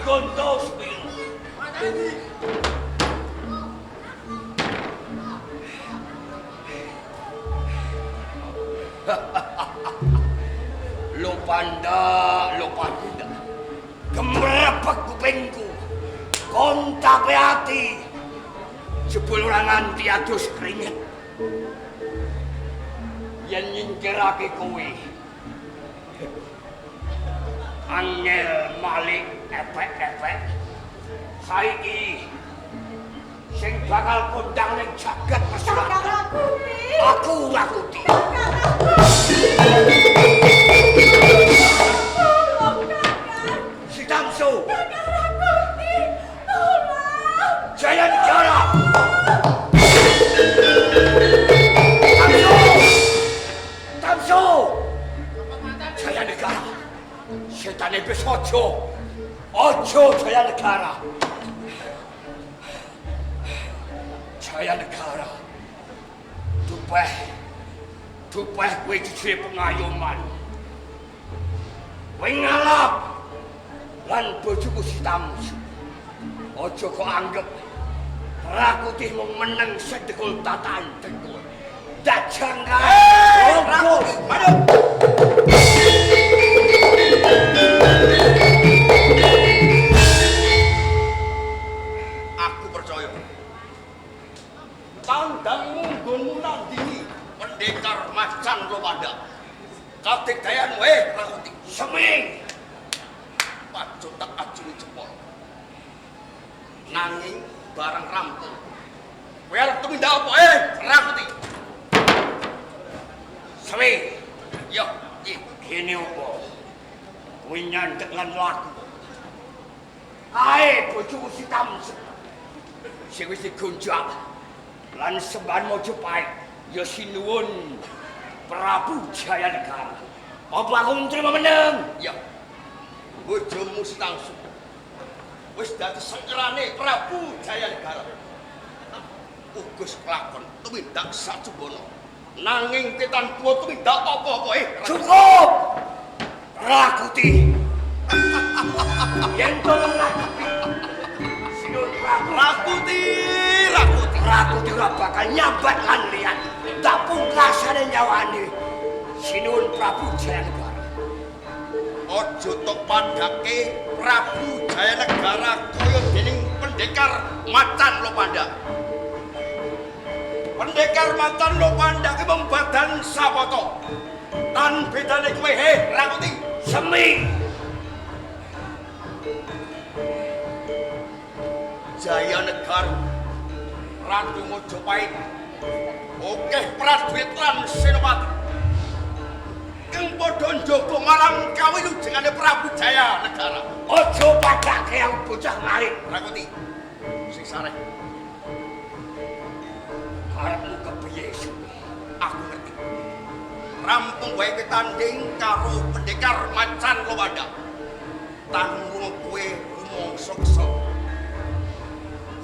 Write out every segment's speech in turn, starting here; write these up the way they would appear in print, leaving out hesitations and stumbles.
gontos bil. Lo panda. Gemerepek kupingku. Kontak hati. Jebul ora nganti adus keringet. Yen nyingkirake kowe. Angel malik epek-epek. Saiki sing bakal kondang ning jagat pesawat. Aku ngakuti. Si Tamso. Jaya Negara. Tamso. Jaya Negara. Setan iblis ojo Jaya Negara. Jaya Negara. Tupeh kowe dicire pengayoman. Kowe ngalap lan bojoku si Tamso. Ojo kok anggap Rakuti mung meneng sedekul tatan kowe. Dajang kae. Rakuti, maju. Aku percaya. Tandangmu nggonmu nandingi pendekar macan Lowanda. Kadigdayanmu Rakuti. Semi. Pacut tak ajuni jempol. Nanging barang rampung. Kowe arep tumindak apa Rakuti? Semi. Yo, iki opo? Kowe nyandek lan laku. Ae bojoku si Tamso. Sing wis digonjak lan sembahan Mojopahit ya sinuwun Prabu Jaya Negara. Apa aku nrimo meneng? Ya. Bojomu si Tamso wis dadi sengkerane Prabu Jaya Negara. Ugus kelakon tumindak sajubono. Nanging tetan tuwa tumindak apa-apa Cukup! Rakuti. Yen tolong Rakuti. Sinun Rakuti. Rakuti ora bakal nyambat lan liyan. Tak pungkasane nyawane. Sinun Prabu Jaya Negara. Ojo tok pandake Prabu Jaya Negara kaya dening pendekar macan Lowanda. Pendekar macan Lowanda ki mung badan sapoto. Tan bedane kowe Rakuti. Semi. Jaya Negara Ratu Mojopahit okeh prajurit lan senopati kang padha njaga marang kawilujengane Prabu Jaya Negara. Aja padake yang bocah ngarit Rakuti. Sing sareh arepmu kepiye aku ngerti. Rampung wae ketanding karo pendekar macan Lowanda. Tanmu kowe rumangsa kesel.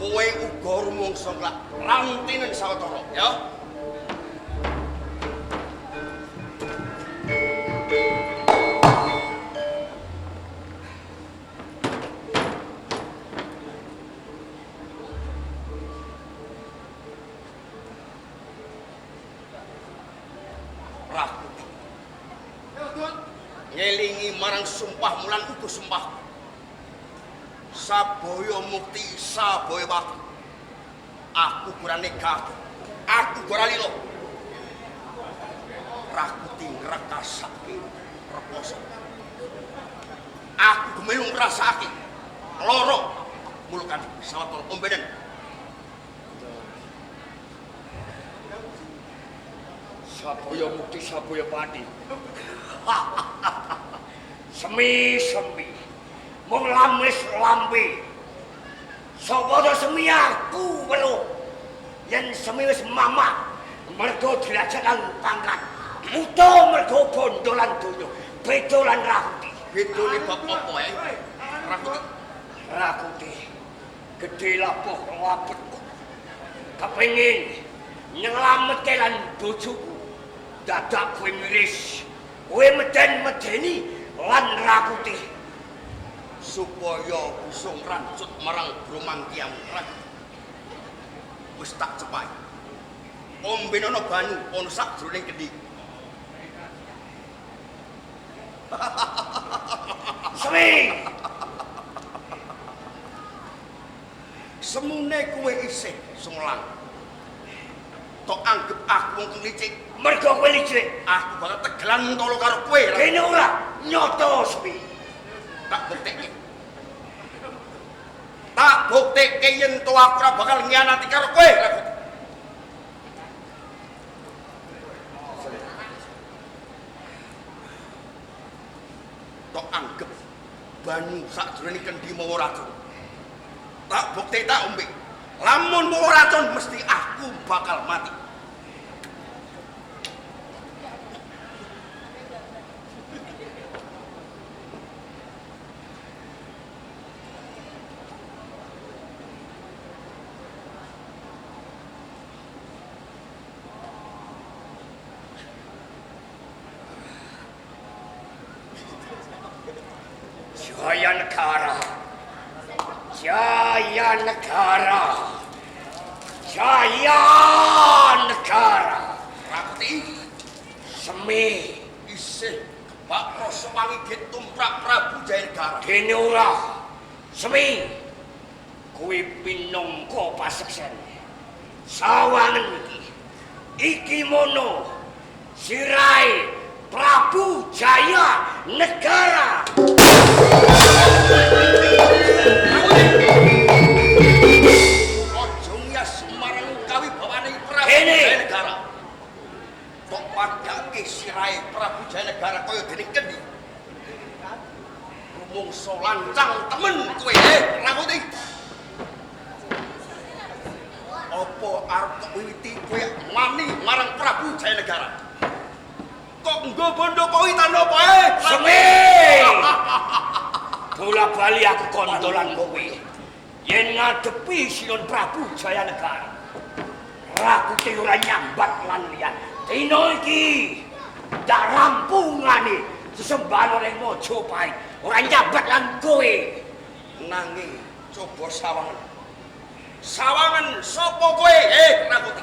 Kowe uga rumangsa kelak rantinen sawetara ya. Rakuti. Ngelingi marang sumpah mulan uga sumpah. Saboyo mukti saboyo waktu. Aku kurang nekat. Aku ora lilo. Rakuti ngrekasake reposo. Aku gemelu ngrasake loro mulukan sawetara ombenen. Saboyo mukti saboyo pati. Semi. Mung lamis lambe. Sapa to semi aku weruh. Yen semi wis mamah mergo derajat lan pangkat. Uta mergo bondo lan donya. Beda lan Rakuti. Bedane bab apa Rakuti. Gedhe lapuh lapet. Kepengin nyelametke lan bojoku. Dadak kowe miris. Kowe meden-medeni lan Rakuti. supaya bisa ngrancut marang Bromangkyam Raga. Wis tak cepai. Ombenono banyu ana sakjroning kendhi. Semi. Semune kowe isih sumlang. Tok anggap aku wong licik. Mergo kowe licik, Aku bakal tegelan tolo karo kowe. kene ora nyoto Semi. Tak buktekke. Tak buktekke yen to aku ora bakal ngianati karo kowe. Tok anggap banyu sakjroning kendhi mawa racun. Tak bukti tak ombe. Lamun mawa racun mesti aku bakal mati. Jaya Negara. Jaya Negara. Jaya Negara. Rakuti Semi. isih kebak rasa wangi tumrap Prabu Jayanegara. Kene ora. Semi. Kowe pinangka paseksen. Sawangen iki mono sirahe Prabu Jaya Negara. Ojo ngias marang kawibawane Prabu Kene. Jayanegara. Tok padake sirahe Prabu Jayanegara kaya dene kendhi. Rumangsa lancang temen kowe, Rakuti. Apa arep kok wiwiti kowe wani marang Prabu Jayanegara? Kok nggo bondo kawitan apa Semi. Bola bali aku kondolan kowe. Yen ngadepi Sinon Prabu Jayanegara. Rakuti ora nyambat lan liyan. Dina iki ndak rampungane sesembahan ning Majapahit. Ora nyambat lan kowe. Nanging coba sawangan. Sawangan sapa kowe, Rakuti?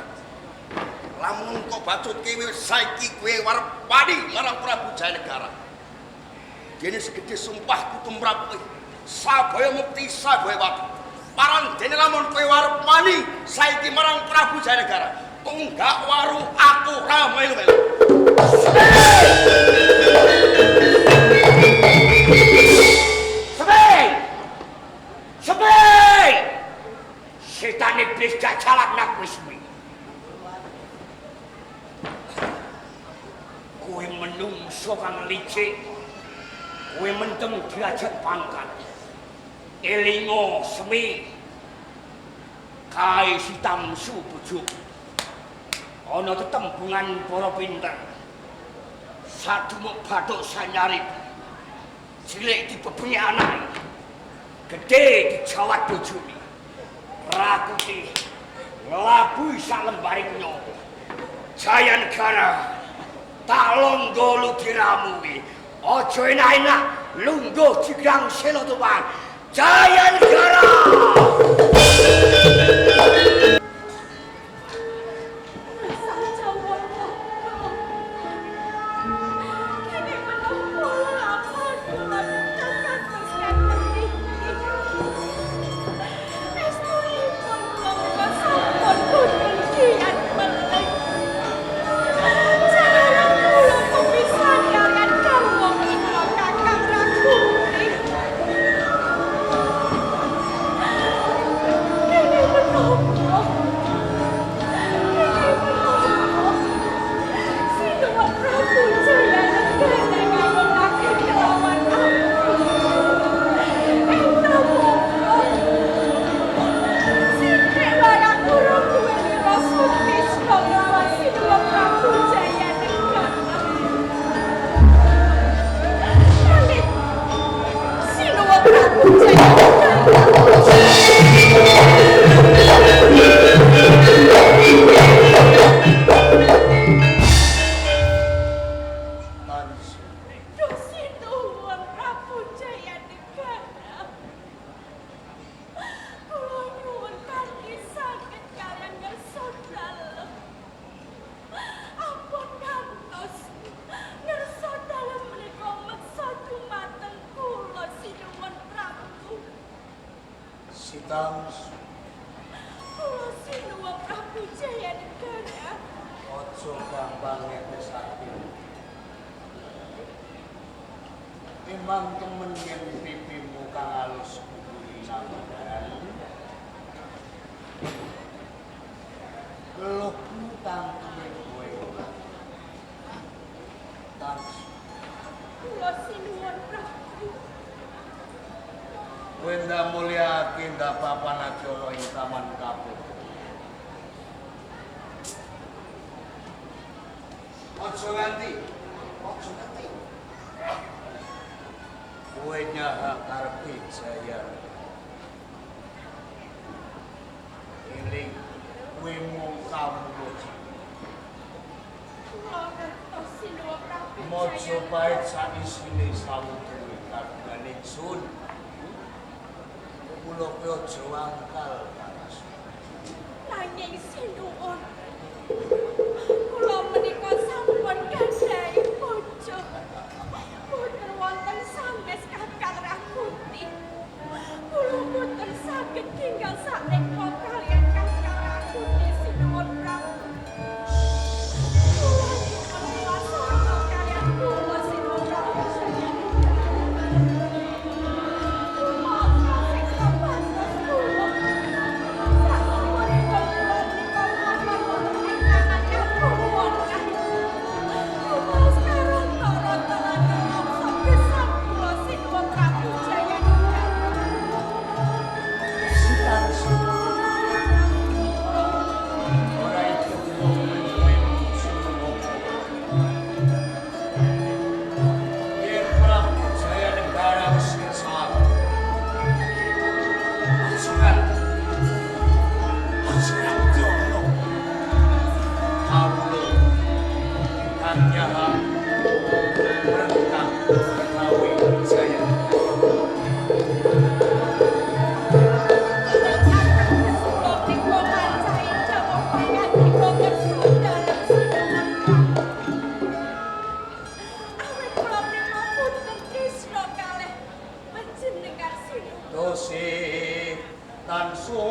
Lamun kok bacutke wis saiki kowe arep wani marang Prabu Jayanegara. Dene segede sumpahku tumrap kowe. Sabaya mukti sabaya wati. Parang dene lamun kowe arep wani saiki marang Prabu Jayanegara. Tunggak waru aku ra melu-melu. Semi! Semi! Setan iblis gak calak nak wis kuwi. Kowe menungso kang licik. Kowe menteng diajak pangkat. Elingo Semi. Kae sitamsu bujuk. Ana tetembungan para pinter. Sadumuk bathuk sanyarip. Cilik dibebengi anake. Gedhe dijawat bojone. Rakuti ngelabui sak lembaring nyawa. Jayanegara tak longgo lubiramu iki. Aja enak-enak lungguh jigrang sela tuwang. Jayanegara. Kene Tams. Kula sinuwun Prabu Jayanegara. Ojo gampang ngetesake. Emang temen yen pipimu kang alus kuwi nambahan. Kelukmu tangkeme kowe ora. Tams. Kula sinuwun Prabu. Kowe ndak mulyake ndak papan acara ing taman kapuk. Ojo nganti. Kowe nyahak karepe Jaya. Eling kowe mung kawruh. Kula ngertos sinuwun Prabu Mojo Jayanegara. pahit saisine sawetara kagungan ingsun. Kula kowe aja wangkal Karas. Nanging sinuwun. Kula menika sampun gadhahi bojo. Boten wonten sanges Kakang Rakuti. Kula boten saged tinggal sakmenika kaliyan Kakang Rakuti sinuwun Prabu. Kula nyuwun wasana kaliyan kula sinuwun Prabu Jayanegara. Maaf kasih kapantos kula. Sasampunipun kula menika mapan wonten ing tangan Kakang Wonten. Kula sekarang tara-tara nelongso gesang kula sinuwun Prabu Jayanegara. Sitarso. Ora itu kowe Yen Prabu Jayanegara wis kesal. Asuhan. Asuhan jono. Awlo. Kanyaha. Berentang. Kawi Jaya. Dosi tanso.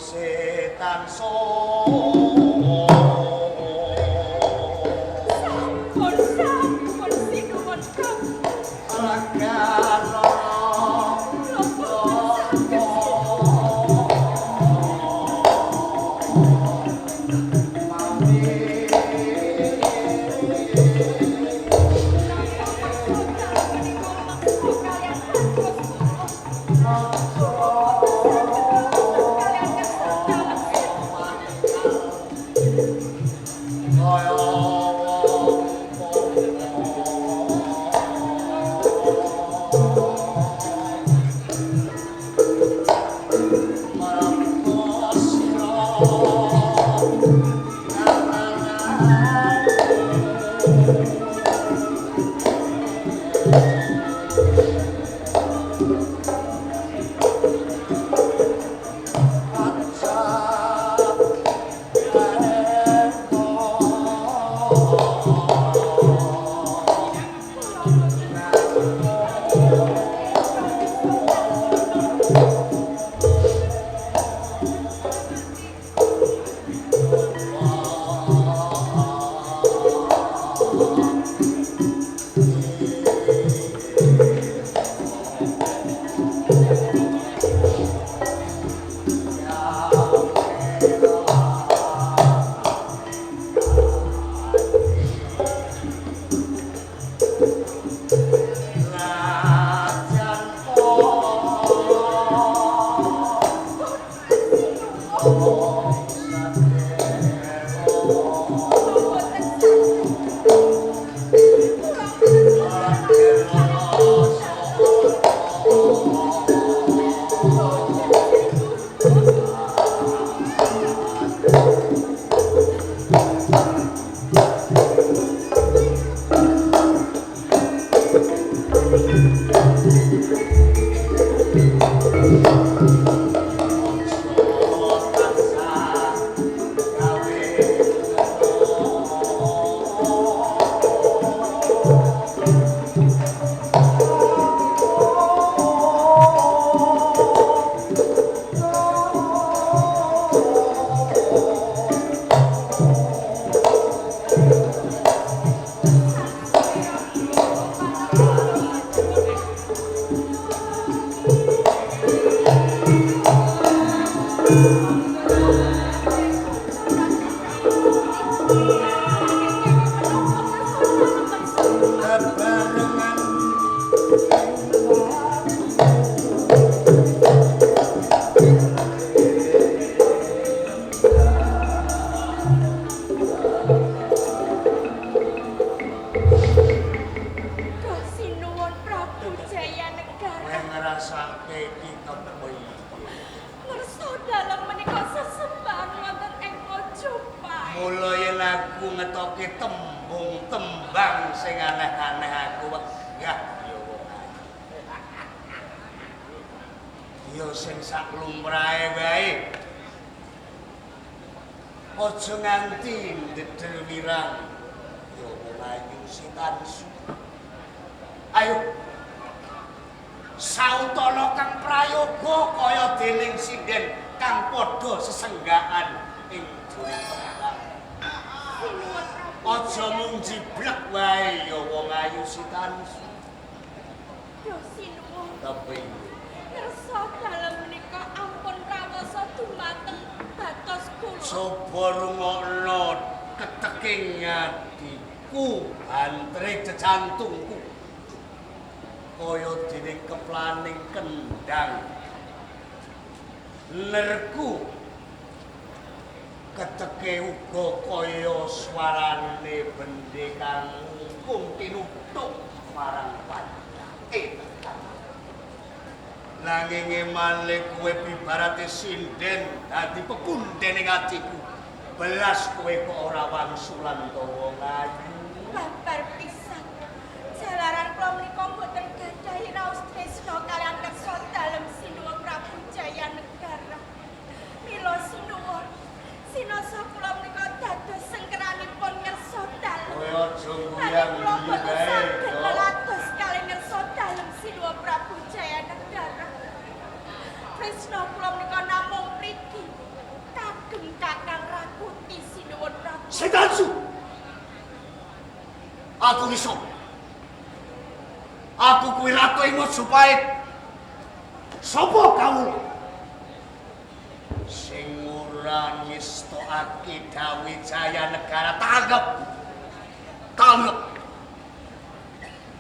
Setan Sampun sinuwun Prabu.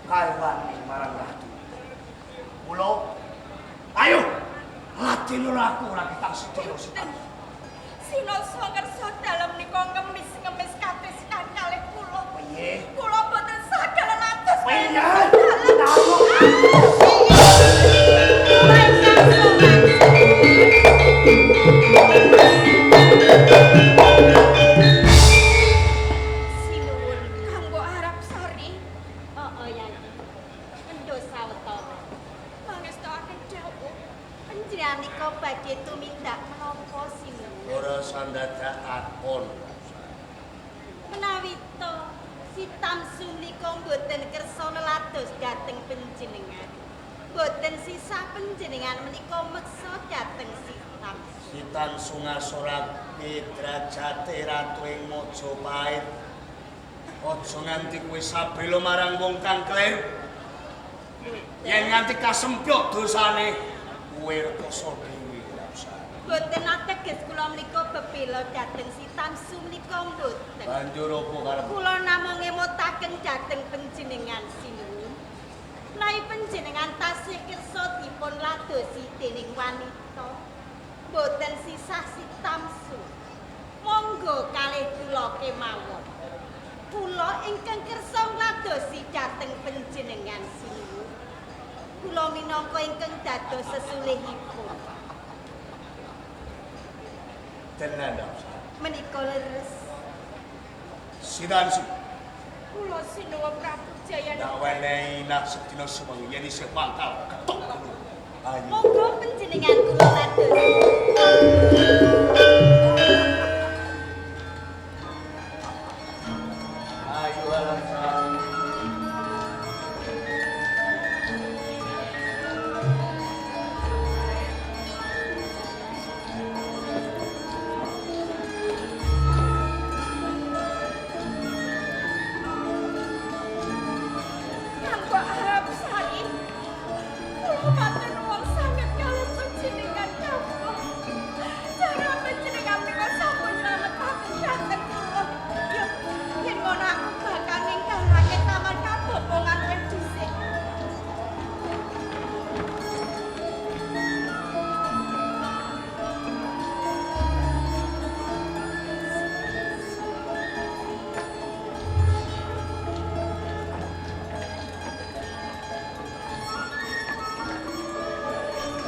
Kaiwan marang ratu. Mula ayo tinulaku lagi tak sedero sitan. Sinoso ngerso dalem nika ngemis-ngemis katresnan kalih kula. Piye? Kula boten saged latos. Piye? Sinuwun kanggo Arab Sari. Oh ya. Endho sawetara. Mangestakaken dawuh. Panjenengan nika badhe tumindak menapa sinuwun? Ora sandadak akon. Menawi to si Tamsu nika mboten kersa lelados dhateng panjenengan. Mboten sisa panjenengan menika meksa dhateng si Tamsu. Si Tamsu ngasorake derajate ratu ing Majapahit. Aja nganti kowe sabelo marang wong kang kleru. Yen nganti kasempyok dosane, kowe rekoso dhewe Lapsari. Mboten ateges kula menika bebela dhateng si Tamsu menika mboten. Banjur apa karep? Kula namung ngemutaken dhateng panjenengan sinuwun. Menawi panjenengan tasih kersa dipun ladosi dening wanita, mboten sisah si Tamsu. Monggo kalih kula kemawon. Kula ingkang kersa ngladosi dhateng panjenengan sinuwun. Kula minangka ingkang dados sesulihipun. Tenan Lapsari. Menika leres. Si Tamsu Kula sinuwun Prabu Jayana. tak wenehi nak sedina sewengi yen isih mangkal ketok dulu. Ayo. Monggo panjenengan kula ladosi. Ayo Lapsari. Kanggo Arab Sari. Kula matur nuwun sanget kalih panjenengan dawuh. Cara panjenengan menika sampun nylametaken dhateng kula. Yen ngono aku bakal ninggalake taman kabopongan ing dhisik.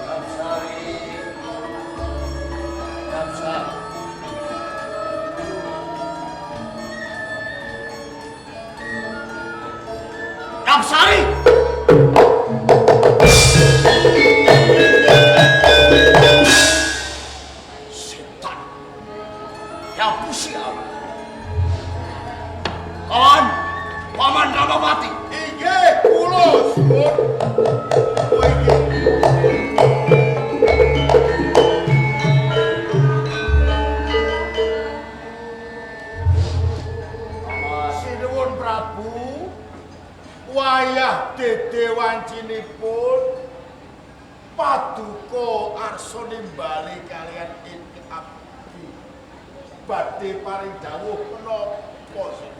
Lapsari. Lapsari. Lapsari! Setan. Ya pusial. Kawan, Paman Ramawati. Inggih, kula suwun. Kowe iki Sinuwun Prabu, wayah dede wancinipun paduka arsa nimbali kalian ing abdi. Badhe paring dawuh menapa sih?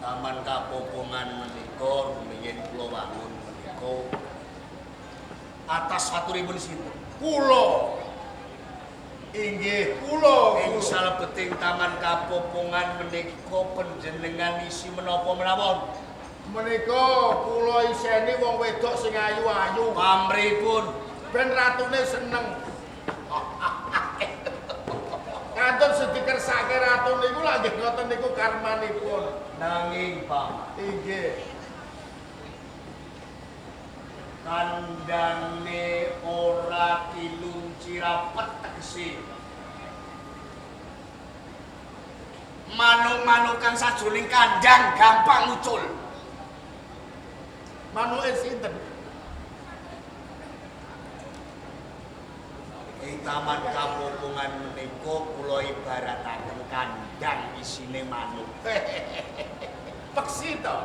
Taman Kapopongan menika rumiyin kula wangun menika atas aturipun sinten? Kula. Inggih kula. Ing salebeting Taman Kapopongan menika panjenengan isi menapa mawon? Menika kula iseni wong wedok sing ayu-ayu. Pamripun ben ratune seneng. Kanton sedikersake ratu niku lha nggih ngoten niku karmanipun. Nanging, Pak. Inggih. Kandhane ora kilunci rapet tegese. Manuk-manuk kang sajroning kandhang gampang muncul. Manuke sinten? Ing Taman Kapopongan menika kula ibarataken kandhang isine manuk. Peksi to.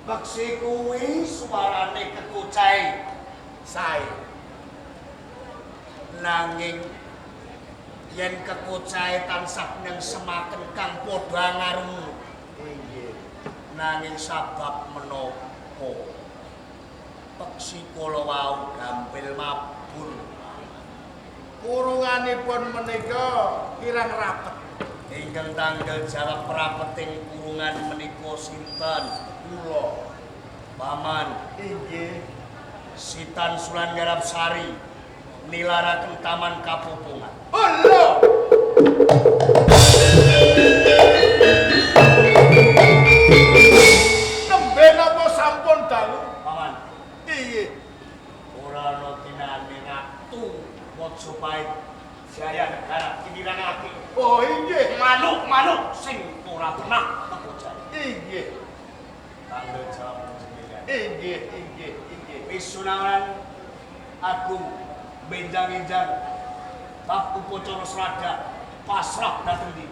Peksi kuwi suarane kekucai. Sae. Nanging yen kekucai tansah nang semaken kang padha ngarung. Nggih. Nanging sabab menapa? peksi kula wau gampil mabur. Kurunganipun menika kirang rapet. Ingkang tanggal jawab prapeting kurungan menika sinten? Kula. Paman, Inggih. Sitan Sulan Garapsari nilaraken Taman Kapopongan. Allah. Nembe napa sampun dalu? Paman, Inggih. ora ana tinane Ratu Majapahit Jaya Negara kinirangake. Oh inggih. Manuk-manuk sing ora pernah teko jaya. Inggih. Tanggal jawab jenengan. Inggih, inggih, inggih. Pisunaran Agung benjang-enjang bab upacara srada pasrah dhateng ndi.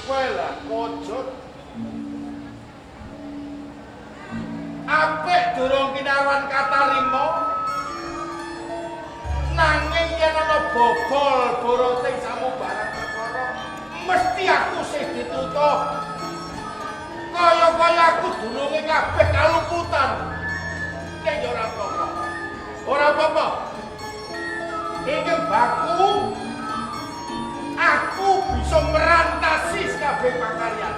Wela kojot. Apik durung kinaruan katarima. Nanging yen ana bobol boroting samubarang perkara, mesti aku sing ditutup. Kaya-kaya aku durunge kabeh kaluputan. Nek yo ora apa-apa. Ora apa-apa. Iki baku aku bisa merantasi kabeh pakaryan.